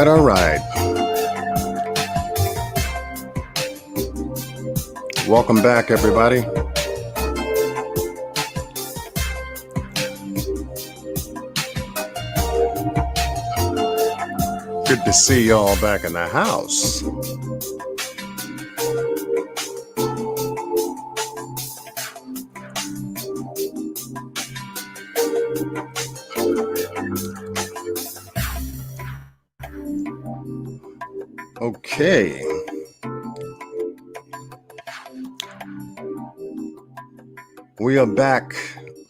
All right. Welcome back, everybody. Good to see y'all back in the house. Okay. We are back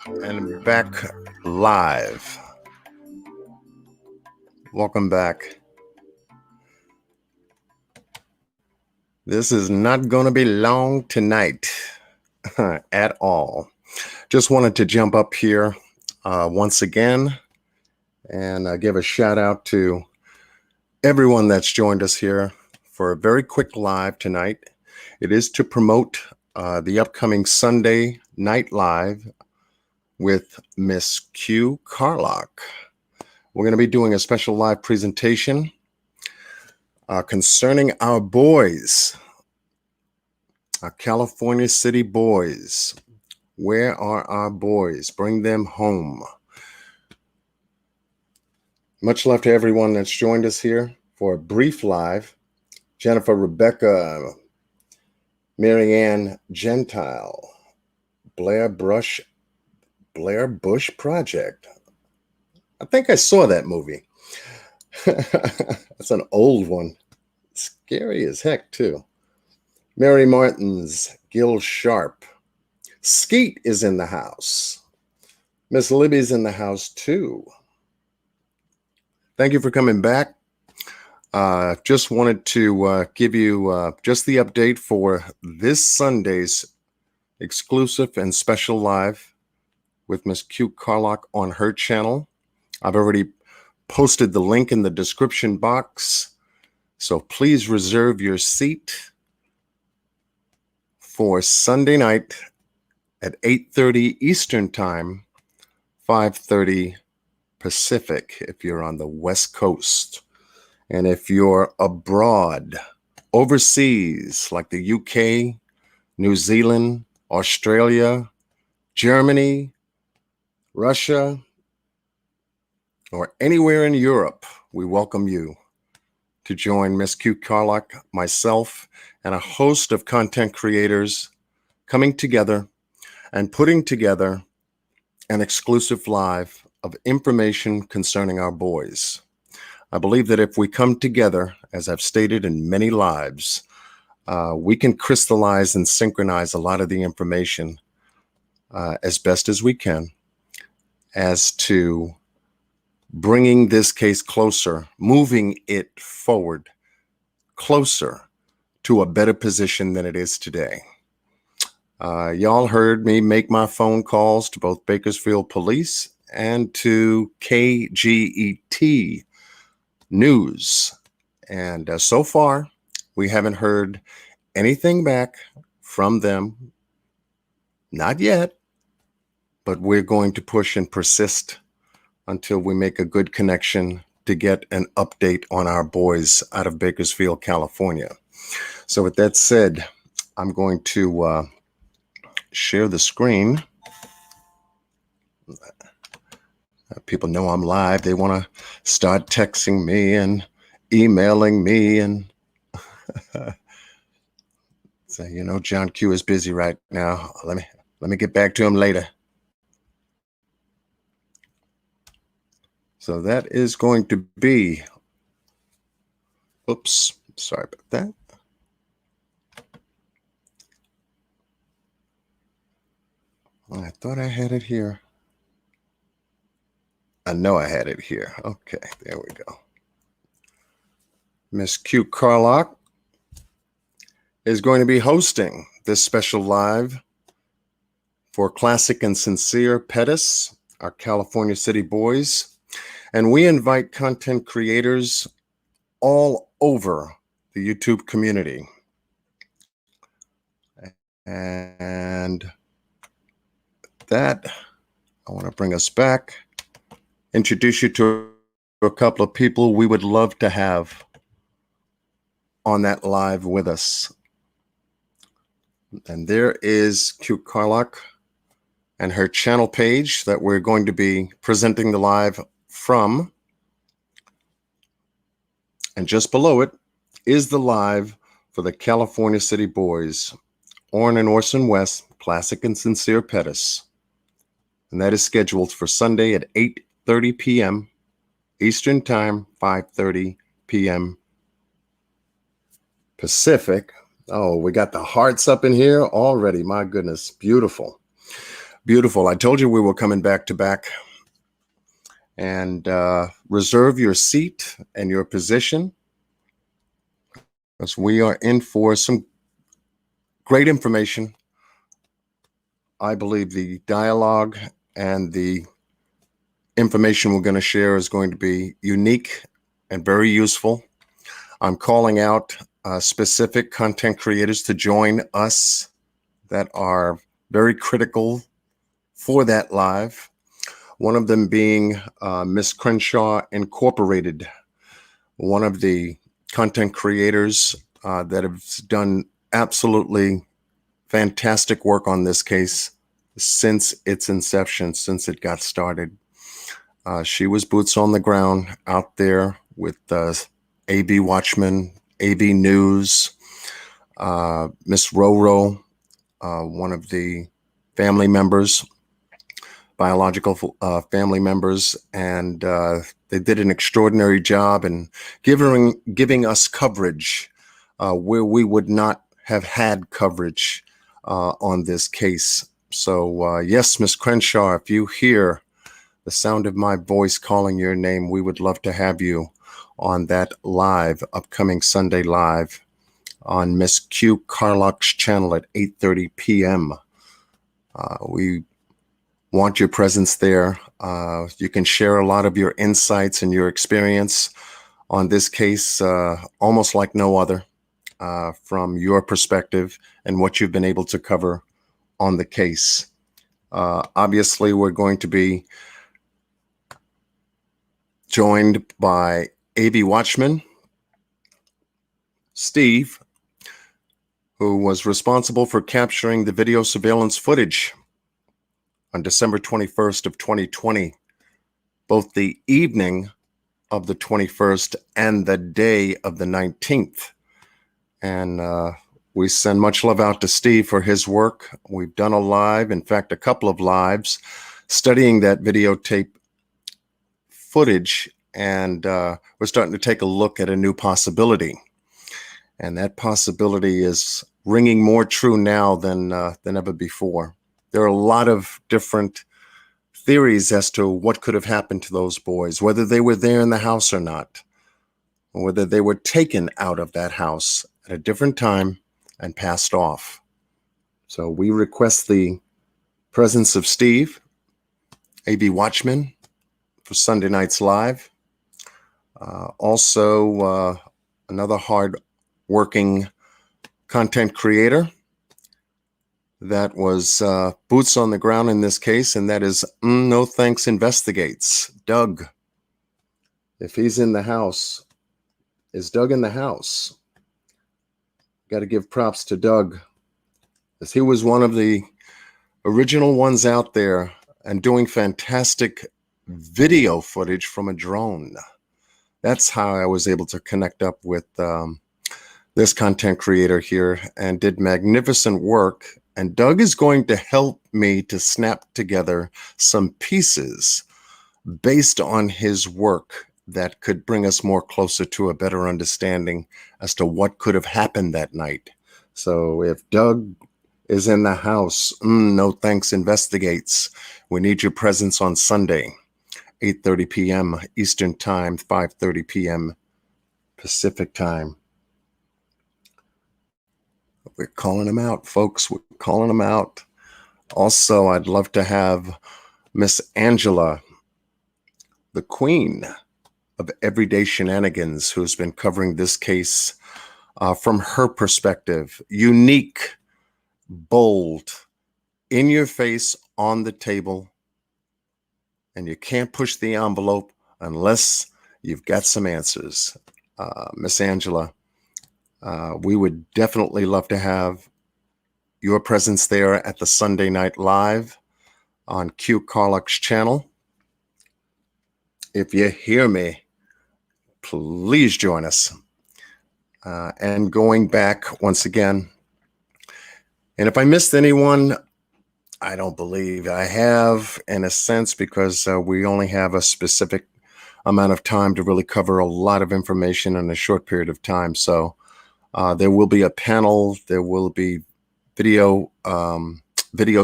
and back live. Welcome back This is not going to be long tonight at all. Just wanted to jump up here once again and give a shout out to everyone that's joined us here for a very quick live tonight. It is to promote the upcoming Sunday night live with Miss Q Carlock. We're going to be doing a special live presentation concerning our boys, our California City boys. Where are our boys? Bring them home. Much love to everyone that's joined us here for a brief live. Jennifer, Rebecca, Marianne Gentile, Blair Bush Project. I think I saw that movie. That's an old one. Scary as heck, too. Mary Martins, Gil Sharp. Skeet is in the house. Miss Libby's in the house, too. Thank you for coming back. Just wanted to give you just the update for this Sunday's exclusive and special live with Miss Q Carlock on her channel. I've already posted the link in the description box, so please reserve your seat for Sunday night at 8:30 Eastern Time, 5:30 Pacific if you're on the West Coast. And if you're abroad, overseas, like the UK, New Zealand, Australia, Germany, Russia, or anywhere in Europe, we welcome you to join Miss Q Carlock, myself, and a host of content creators coming together and putting together an exclusive live of information concerning our boys. I believe that if we come together, as I've stated in many lives, we can crystallize and synchronize a lot of the information as best as we can as to bringing this case closer, moving it forward, closer to a better position than it is today. Y'all heard me make my phone calls to both Bakersfield Police and to KGET News. And so far, we haven't heard anything back from them. Not yet, but we're going to push and persist until we make a good connection to get an update on our boys out of Bakersfield, California. So with that said, I'm going to share the screen. People know I'm live. They want to start texting me and emailing me and say, you know, John Q is busy right now. Let me get back to him later. So that is going to be, oops, sorry about that. I thought I had it here. I know I had it here. Okay, there we go. Miss Q Carlock is going to be hosting this special live for Classic and Cincere Pettus, our California City boys. And we invite content creators all over the YouTube community. And that, I want to bring us back, introduce you to a couple of people we would love to have on that live with us. And there is Q Carlock and her channel page that we're going to be presenting the live from. And just below it is the live for the California City boys, Orrin and Orson West, Classic and Cincere Pettus. And that is scheduled for Sunday at 8:30 p.m. Eastern Time, 5:30 p.m. Pacific. Oh, we got the hearts up in here already. My goodness. Beautiful. Beautiful. I told you we were coming back to back. And reserve your seat and your position because we are in for some great information. I believe the dialogue and the information we're going to share is going to be unique and very useful. I'm calling out specific content creators to join us that are very critical for that live. One of them being Miss Crenshaw Incorporated, one of the content creators that have done absolutely fantastic work on this case since its inception, since it got started. She was boots on the ground out there with AB Watchmen, AB News, Miss Roro, one of the family members, biological family members, and they did an extraordinary job in giving us coverage where we would not have had coverage on this case. So yes, Miss Crenshaw, if you hear the sound of my voice calling your name, we would love to have you on that live, upcoming Sunday live on Miss Q Carlock's channel at 8:30 p.m. We want your presence there. You can share a lot of your insights and your experience on this case, almost like no other, from your perspective and what you've been able to cover on the case. Obviously, we're going to be joined by AB Watchman, Steve, who was responsible for capturing the video surveillance footage on December 21st of 2020, both the evening of the 21st and the day of the 19th. And we send much love out to Steve for his work. We've done a live, in fact, a couple of lives, studying that videotape footage, and we're starting to take a look at a new possibility. And that possibility is ringing more true now than ever before. There are a lot of different theories as to what could have happened to those boys, whether they were there in the house or not, or whether they were taken out of that house at a different time and passed off. So we request the presence of Steve, AB Watchman, for Sunday night's live. Also, another hard-working content creator that was boots on the ground in this case, and that is No Thanks Investigates, Doug. If he's in the house, is Doug in the house? Got to give props to Doug, as he was one of the original ones out there and doing fantastic video footage from a drone. That's how I was able to connect up with this content creator here and did magnificent work. And Doug is going to help me to snap together some pieces based on his work that could bring us more closer to a better understanding as to what could have happened that night. So if Doug is in the house, No Thanks Investigates, we need your presence on Sunday, 8:30 p.m. Eastern Time, 5:30 p.m. Pacific Time. We're calling them out, folks. We're calling them out. Also, I'd love to have Miss Angela, the queen of Everyday Shenanigans, who's been covering this case from her perspective. Unique, bold, in your face, on the table. And you can't push the envelope unless you've got some answers. Miss Angela, we would definitely love to have your presence there at the Sunday Night Live on Q Carlock's channel. If you hear me, please join us. And going back once again, and if I missed anyone, I don't believe I have, in a sense, because we only have a specific amount of time to really cover a lot of information in a short period of time. So there will be a panel, there will be videos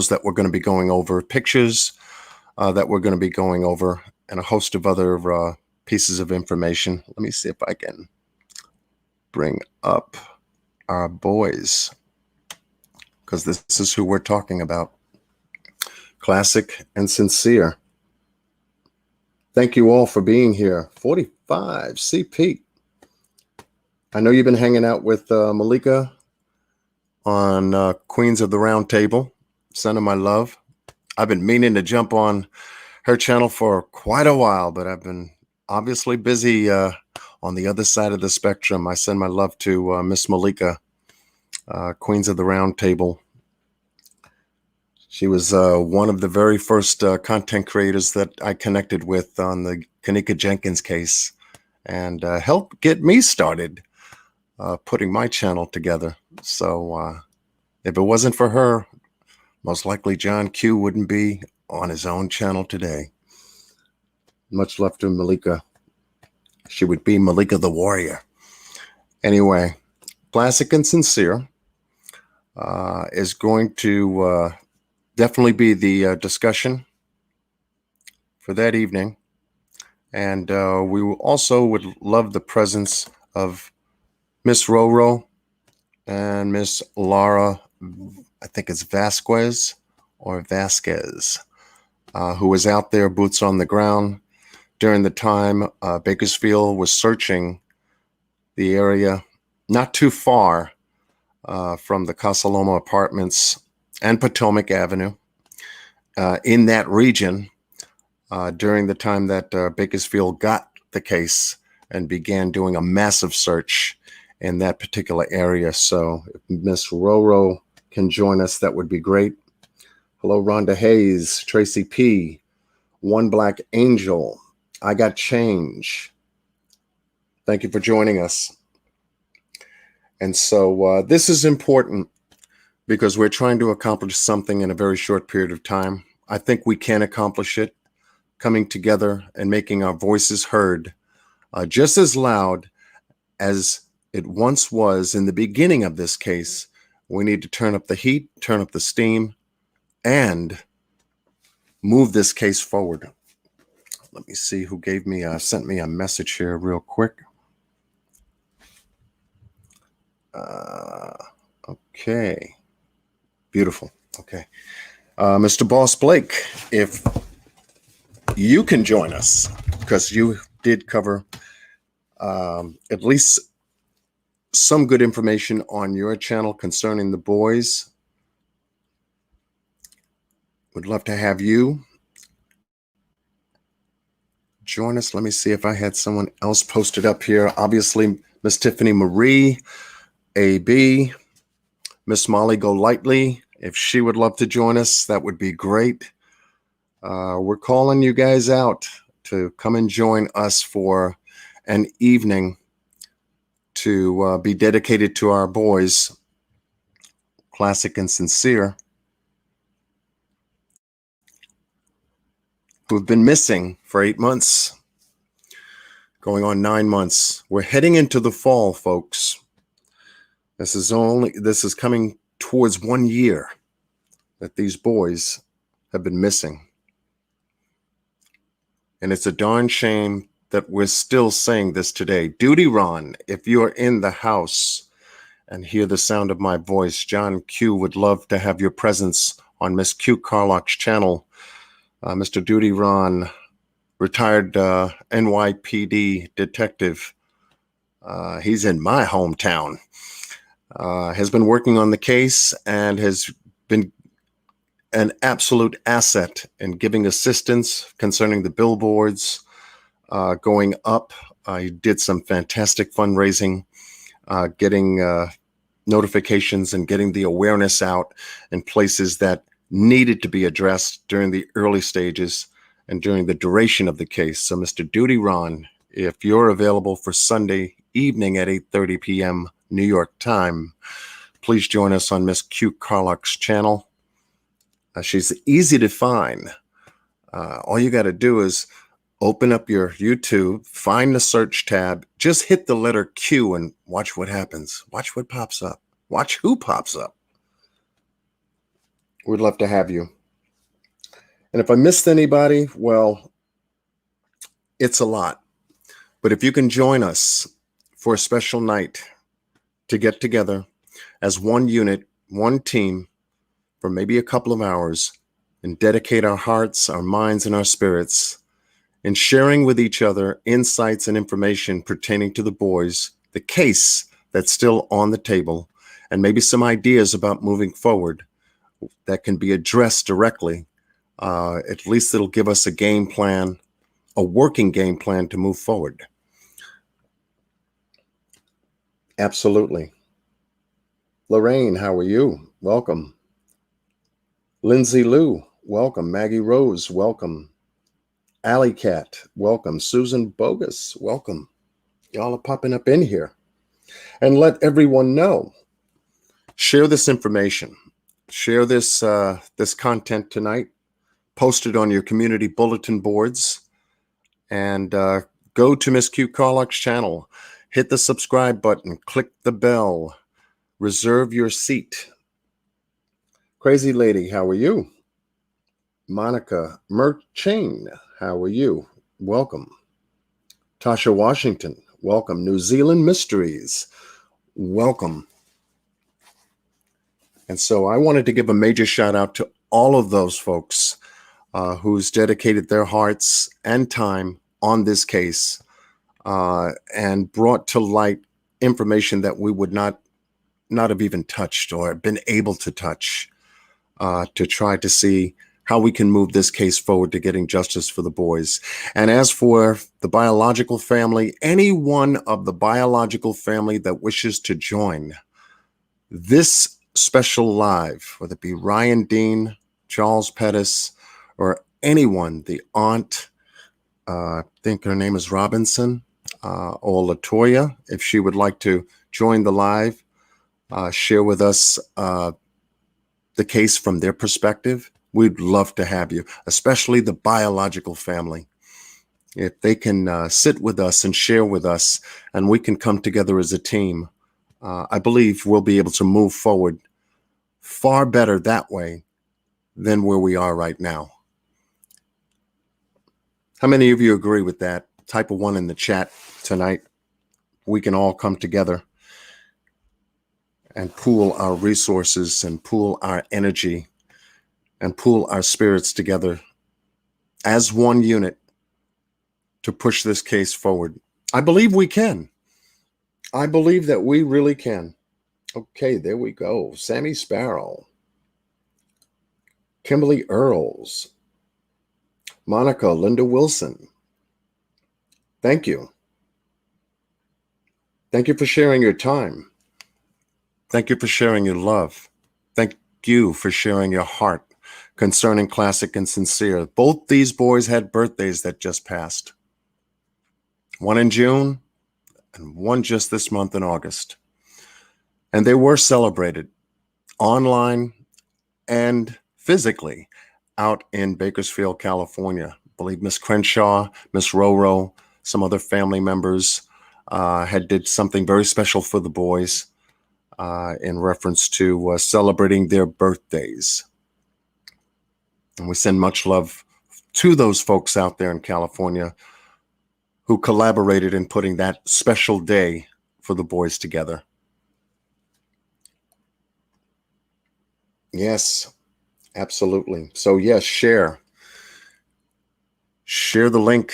that we're going to be going over, pictures that we're going to be going over, and a host of other pieces of information. Let me see if I can bring up our boys, because this is who we're talking about. Classic and Cincere. Thank you all for being here. 45, CP. I know you've been hanging out with Malika on Queens of the Round Table. Sending my love. I've been meaning to jump on her channel for quite a while, but I've been obviously busy on the other side of the spectrum. I send my love to Miss Malika, Queens of the Round Table. She was one of the very first content creators that I connected with on the Kanika Jenkins case, and helped get me started putting my channel together. So if it wasn't for her, most likely John Q wouldn't be on his own channel today. Much love to Malika. She would be Malika the Warrior. Anyway, Classic and Cincere is going to definitely be the discussion for that evening. And we also would love the presence of Miss Roro and Miss Laura, I think it's Vasquez or Vasquez, who was out there, boots on the ground, during the time Bakersfield was searching the area not too far from the Casa Loma Apartments and Potomac Avenue in that region during the time that Bakersfield got the case and began doing a massive search in that particular area. So if Miss Roro can join us, that would be great. Hello, Rhonda Hayes, Tracy P, One Black Angel, I Got Change. Thank you for joining us. And so this is important because we're trying to accomplish something in a very short period of time. I think we can accomplish it, coming together and making our voices heard just as loud as it once was in the beginning of this case. We need to turn up the heat, turn up the steam, and move this case forward. Let me see who gave me sent me a message here real quick. Okay, beautiful. Okay, Mr. Boss Blake, if you can join us, because you did cover at least some good information on your channel concerning the boys. Would love to have you join us. Let me see if I had someone else posted up here. Obviously, Miss Tiffany Marie, AB, Miss Molly Golightly. If she would love to join us, that would be great. We're calling you guys out to come and join us for an evening to be dedicated to our boys, Classic and Cincere, who've been missing for 8 months, going on 9 months. We're heading into the fall, folks. This is coming towards 1 year that these boys have been missing. And it's a darn shame that we're still saying this today. Duty Ron, if you are in the house and hear the sound of my voice, John Q would love to have your presence on Miss Q Carlock's channel. Mr. Duty Ron, retired NYPD detective. He's in my hometown. Has been working on the case and has been an absolute asset in giving assistance concerning the billboards going up. He did some fantastic fundraising, getting notifications and getting the awareness out in places that needed to be addressed during the early stages and during the duration of the case. So Mr. Duty Ron, if you're available for Sunday evening at 8:30 p.m. New York time, please join us on Miss Q Carlock's channel. She's easy to find. All you got to do is open up your YouTube, find the search tab, just hit the letter Q and watch what happens. Watch what pops up. Watch who pops up. We'd love to have you. And if I missed anybody, well, it's a lot. But if you can join us for a special night to get together as one unit, one team for maybe a couple of hours and dedicate our hearts, our minds, and our spirits in sharing with each other insights and information pertaining to the boys, the case that's still on the table, and maybe some ideas about moving forward that can be addressed directly. At least it'll give us a game plan, a working game plan to move forward. Absolutely. Lorraine, how are you? Welcome. Lindsay Lou, welcome. Maggie Rose, welcome. Alley Cat, welcome. Susan Bogus, welcome. Y'all are popping up in here. And let everyone know. Share this information. Share this this content tonight. Post it on your community bulletin boards. And go to Miss Q Carlock's channel. Hit the subscribe button. Click the bell. Reserve your seat. Crazy Lady, how are you? Monica Merchain, how are you? Welcome. Tasha Washington, welcome. New Zealand Mysteries, welcome. And so I wanted to give a major shout out to all of those folks who's dedicated their hearts and time on this case and brought to light information that we would not have even touched or been able to touch to try to see how we can move this case forward to getting justice for the boys. And as for the biological family, anyone of the biological family that wishes to join this special live, whether it be Ryan Dean, Charles Pettus, or anyone, the aunt, I think her name is Robinson, or Latoya, if she would like to join the live, share with us the case from their perspective, we'd love to have you, especially the biological family. If they can sit with us and share with us, and we can come together as a team, I believe we'll be able to move forward far better that way than where we are right now. How many of you agree with that? Type a 1 in the chat tonight. We can all come together and pool our resources and pool our energy and pool our spirits together as one unit to push this case forward. I believe we can. I believe that we really can. Okay, there we go. Sammy Sparrow, Kimberly Earls, Monica, Linda Wilson. Thank you. Thank you for sharing your time. Thank you for sharing your love. Thank you for sharing your heart concerning Classic and Cincere. Both these boys had birthdays that just passed. One in June and one just this month in August. And they were celebrated online and physically out in Bakersfield, California. I believe Miss Crenshaw, Miss Roro, some other family members had did something very special for the boys in reference to celebrating their birthdays. And we send much love to those folks out there in California who collaborated in putting that special day for the boys together. Yes, absolutely. So yes, share. Share the link.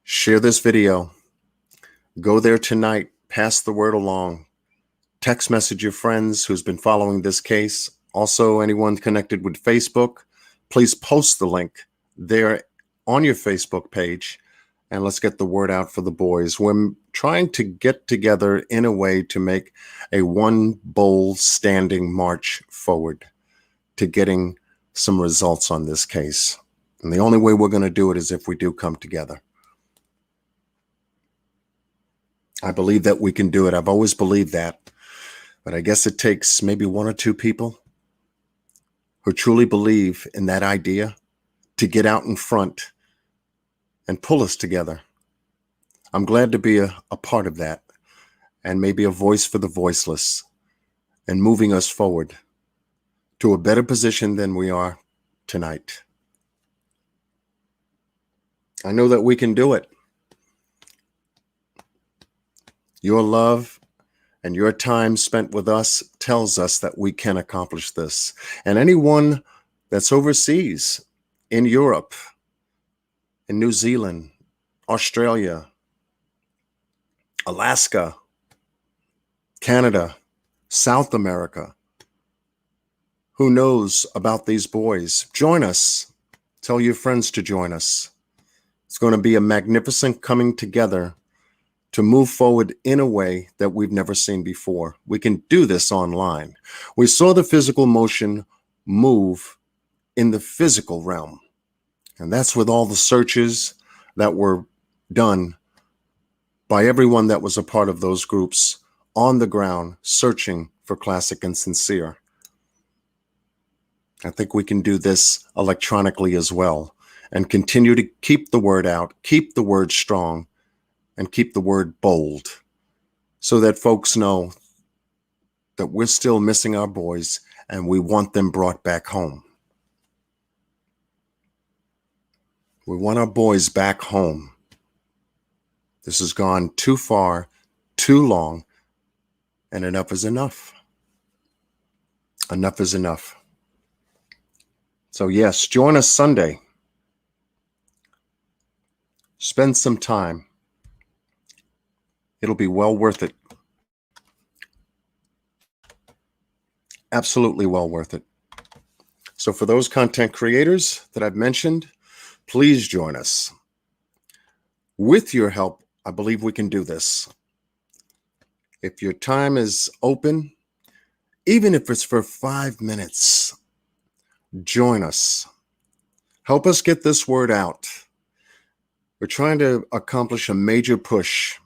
Share this video. Go there tonight. Pass the word along. Text message your friends who's been following this case. Also, anyone connected with Facebook, please post the link there on your Facebook page, and let's get the word out for the boys. We're trying to get together in a way to make a one bold standing march forward to getting some results on this case. And the only way we're going to do it is if we do come together. I believe that we can do it. I've always believed that. But I guess it takes maybe 1 or 2 people who truly believe in that idea to get out in front and pull us together. I'm glad to be a part of that and maybe a voice for the voiceless and moving us forward to a better position than we are tonight. I know that we can do it. Your love And your time spent with us tells us that we can accomplish this. And anyone that's overseas, in Europe, in New Zealand, Australia, Alaska, Canada, South America, who knows about these boys, join us. Tell your friends to join us. It's going to be a magnificent coming together to move forward in a way that we've never seen before. We can do this online. We saw the physical motion move in the physical realm. And that's with all the searches that were done by everyone that was a part of those groups on the ground searching for Classic and Cincere. I think we can do this electronically as well and continue to keep the word out, keep the word strong, and keep the word bold so that folks know that we're still missing our boys and we want them brought back home. We want our boys back home. This has gone too far, too long, and enough is enough. Enough is enough. So yes, join us Sunday. Spend some time. It'll be well worth it. Absolutely well worth it. So for those content creators that I've mentioned, please join us. With your help, I believe we can do this. If your time is open, even if it's for 5 minutes, join us. Help us get this word out. We're trying to accomplish a major push.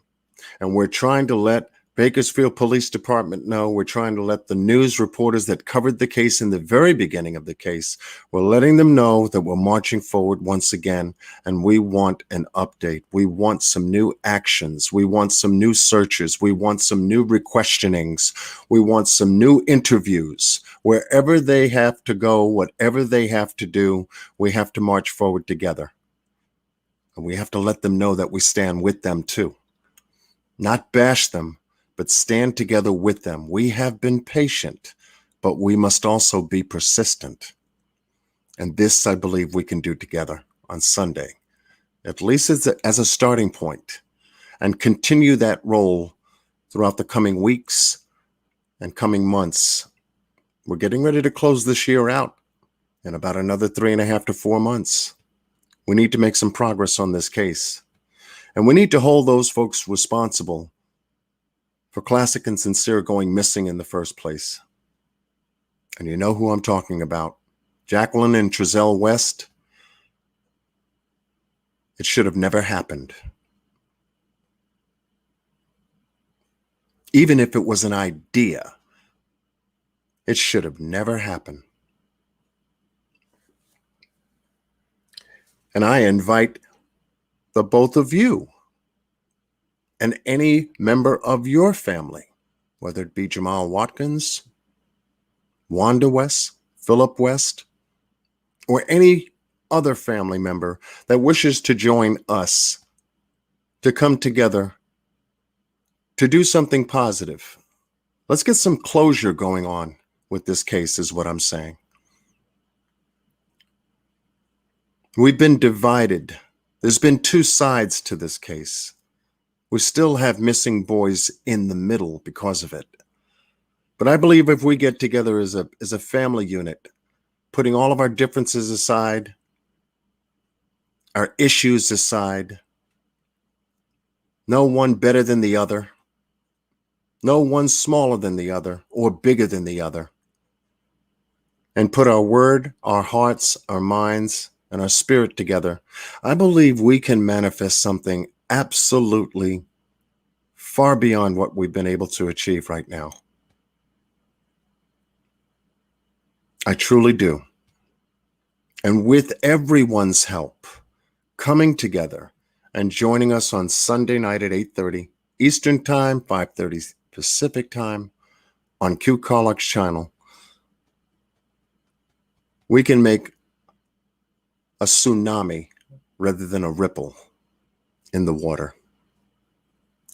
And we're trying to let Bakersfield Police Department know. We're trying to let the news reporters that covered the case in the very beginning of the case, we're letting them know that we're marching forward once again. And we want an update. We want some new actions. We want some new searches. We want some new requestionings. We want some new interviews. Wherever they have to go, whatever they have to do, we have to march forward together. And we have to let them know that we stand with them too. Not bash them, but stand together with them. We have been patient, but we must also be persistent. And this, I believe, we can do together on Sunday, at least as a starting point, and continue that role throughout the coming weeks and coming months. We're getting ready to close this year out in about another 3.5 to 4 months. We need to make some progress on this case. And we need to hold those folks responsible for Classic and Cincere going missing in the first place. And you know who I'm talking about. Jacqueline and Trezell West. It should have never happened. Even if it was an idea, it should have never happened. And I invite the both of you and any member of your family, whether it be Jamal Watkins, Wanda West, Philip West, or any other family member that wishes to join us to come together to do something positive. Let's get some closure going on with this case, is what I'm saying. We've been divided. There's been two sides to this case. We still have missing boys in the middle because of it. But I believe if we get together as a family unit, putting all of our differences aside, our issues aside, no one better than the other, no one smaller than the other or bigger than the other, and put our word, our hearts, our minds, and our spirit together, I believe we can manifest something absolutely far beyond what we've been able to achieve right now. I truly do. And with everyone's help, coming together and joining us on Sunday night at 8:30 Eastern Time, 5:30 Pacific Time on Q Carlock's channel, we can make a tsunami rather than a ripple in the water.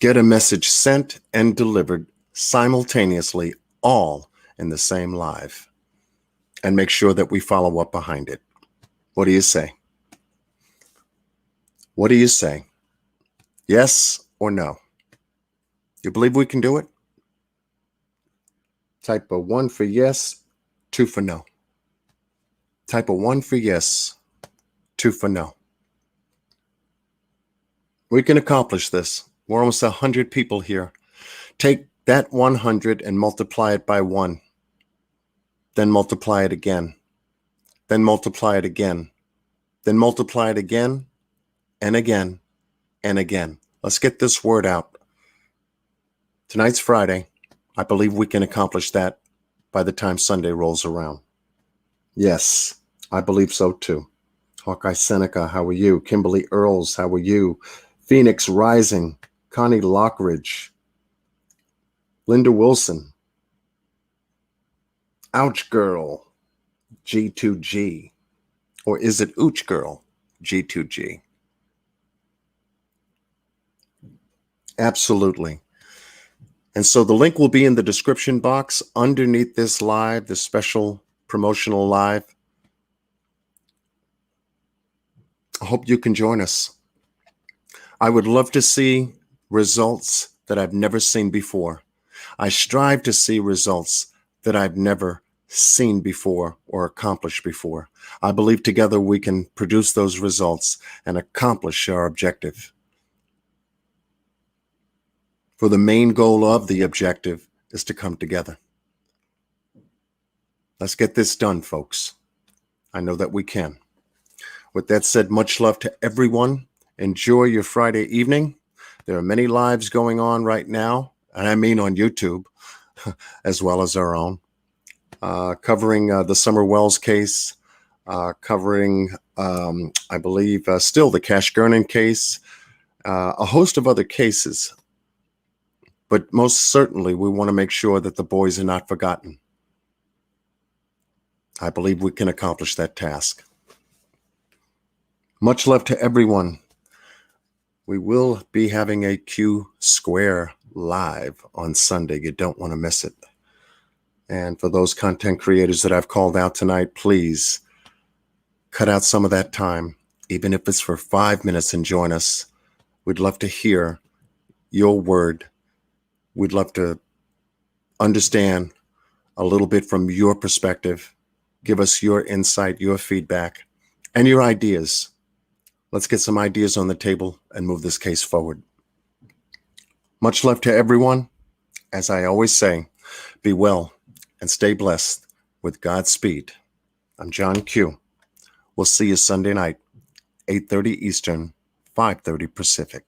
Get a message sent and delivered simultaneously, all in the same live, and make sure that we follow up behind it. What do you say? What do you say? Yes or no? You believe we can do it? Type a 1 for yes, 2 for no. Type a 1 for yes, 2 for no. We can accomplish this. We're almost 100 people here. Take that 100 and multiply it by 1. Then multiply it again. Then multiply it again. Then multiply it again and again and again. Let's get this word out. Tonight's Friday. I believe we can accomplish that by the time Sunday rolls around. Yes, I believe so too. Hawkeye Seneca, how are you? Kimberly Earls, how are you? Phoenix Rising, Connie Lockridge, Linda Wilson, Ouch Girl, G2G, or is it Ooch Girl, G2G? Absolutely. And so the link will be in the description box underneath this live, this special promotional live. I hope you can join us. I would love to see results that I've never seen before. I strive to see results that I've never seen before or accomplished before. I believe together we can produce those results and accomplish our objective. For the main goal of the objective is to come together. Let's get this done, folks. I know that we can. With that said, much love to everyone. Enjoy your Friday evening. There are many lives going on right now, and I mean on YouTube, as well as our own, covering the Summer Wells case, covering, I believe, still the Cash Gernon case, a host of other cases. But most certainly, we want to make sure that the boys are not forgotten. I believe we can accomplish that task. Much love to everyone. We will be having a Q Square live on Sunday. You don't want to miss it. And for those content creators that I've called out tonight, please cut out some of that time, even if it's for 5 minutes, and join us. We'd love to hear your word. We'd love to understand a little bit from your perspective. Give us your insight, your feedback, and your ideas. Let's get some ideas on the table and move this case forward. Much love to everyone. As I always say, be well and stay blessed with Godspeed. I'm John Q. We'll see you Sunday night, 8:30 Eastern, 5:30 Pacific.